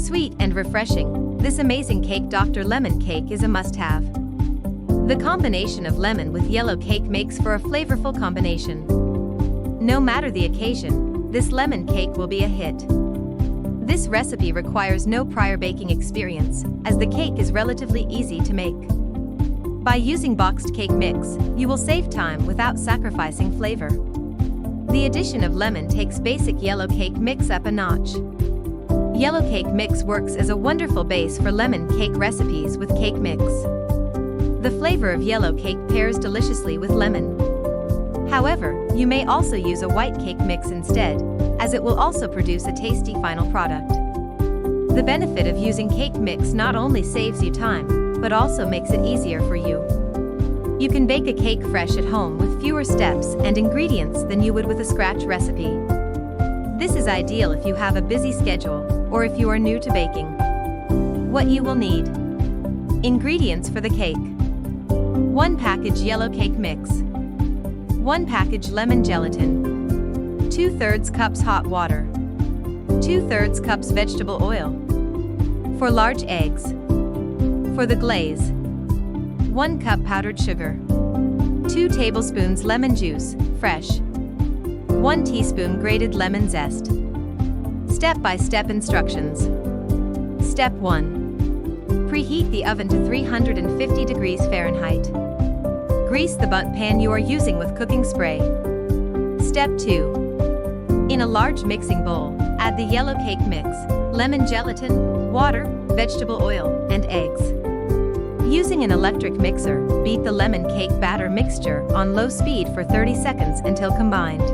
Sweet and refreshing, this amazing cake Dr. Lemon Cake is a must-have. The combination of lemon with yellow cake makes for a flavorful combination. No matter the occasion, this lemon cake will be a hit. This recipe requires no prior baking experience, as the cake is relatively easy to make. By using boxed cake mix, you will save time without sacrificing flavor. The addition of lemon takes basic yellow cake mix up a notch. Yellow cake mix works as a wonderful base for lemon cake recipes with cake mix. The flavor of yellow cake pairs deliciously with lemon. However, you may also use a white cake mix instead, as it will also produce a tasty final product. The benefit of using cake mix not only saves you time, but also makes it easier for you. You can bake a cake fresh at home with fewer steps and ingredients than you would with a scratch recipe. This is ideal if you have a busy schedule, or if you are new to baking. What you will need. Ingredients for the cake. 1 package yellow cake mix. 1 package lemon gelatin. 2/3 cups hot water. 2/3 cups vegetable oil. 4 large eggs. For the glaze. 1 cup powdered sugar. 2 tablespoons lemon juice, fresh. 1 teaspoon grated lemon zest. Step-by-step instructions. Step 1. Preheat the oven to 350 degrees Fahrenheit. Grease the bundt pan you are using with cooking spray. Step 2. In a large mixing bowl, add the yellow cake mix, lemon gelatin, water, vegetable oil, and eggs. Using an electric mixer, beat the lemon cake batter mixture on low speed for 30 seconds until combined.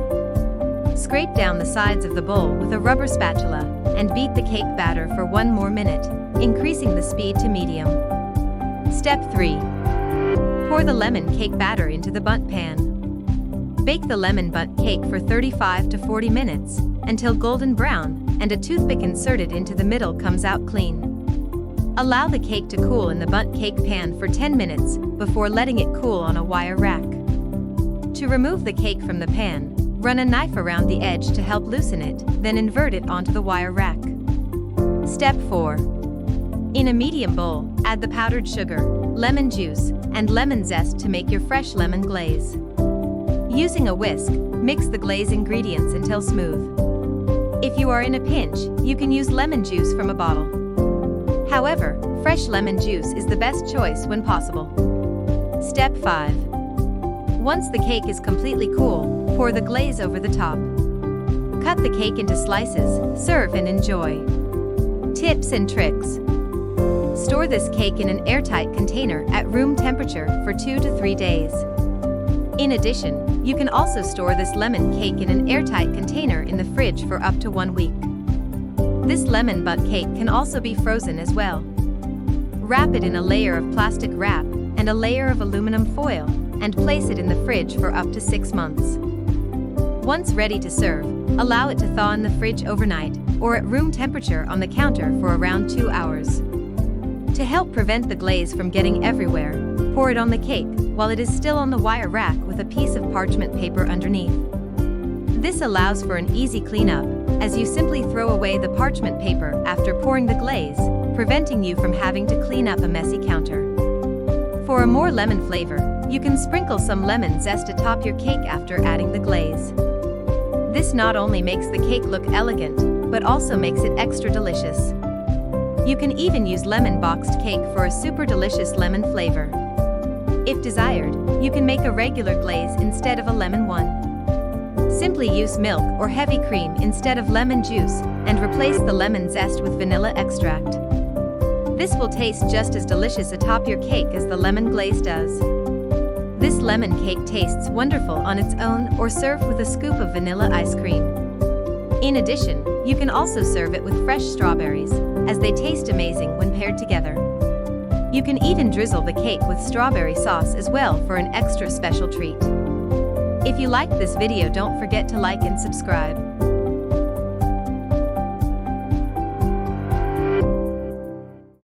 Scrape down the sides of the bowl with a rubber spatula and beat the cake batter for 1 more minute, increasing the speed to medium. Step 3. Pour the lemon cake batter into the bundt pan. Bake the lemon bundt cake for 35 to 40 minutes until golden brown and a toothpick inserted into the middle comes out clean. Allow the cake to cool in the bundt cake pan for 10 minutes before letting it cool on a wire rack. To remove the cake from the pan, run a knife around the edge to help loosen it, then invert it onto the wire rack. Step 4. In a medium bowl, add the powdered sugar, lemon juice, and lemon zest to make your fresh lemon glaze. Using a whisk, mix the glaze ingredients until smooth. If you are in a pinch, you can use lemon juice from a bottle. However, fresh lemon juice is the best choice when possible. Step 5. Once the cake is completely cool, pour the glaze over the top. Cut the cake into slices, serve and enjoy. Tips and tricks. Store this cake in an airtight container at room temperature for 2 to 3 days. In addition, you can also store this lemon cake in an airtight container in the fridge for up to 1 week. This lemon bundt cake can also be frozen as well. Wrap it in a layer of plastic wrap and a layer of aluminum foil, and place it in the fridge for up to 6 months. Once ready to serve, allow it to thaw in the fridge overnight, or at room temperature on the counter for around 2 hours. To help prevent the glaze from getting everywhere, pour it on the cake while it is still on the wire rack with a piece of parchment paper underneath. This allows for an easy cleanup, as you simply throw away the parchment paper after pouring the glaze, preventing you from having to clean up a messy counter. For a more lemon flavor, you can sprinkle some lemon zest atop your cake after adding the glaze. This not only makes the cake look elegant, but also makes it extra delicious. You can even use lemon boxed cake for a super delicious lemon flavor. If desired, you can make a regular glaze instead of a lemon one. Simply use milk or heavy cream instead of lemon juice and replace the lemon zest with vanilla extract. This will taste just as delicious atop your cake as the lemon glaze does. This lemon cake tastes wonderful on its own or served with a scoop of vanilla ice cream. In addition, you can also serve it with fresh strawberries, as they taste amazing when paired together. You can even drizzle the cake with strawberry sauce as well for an extra special treat. If you liked this video, don't forget to like and subscribe.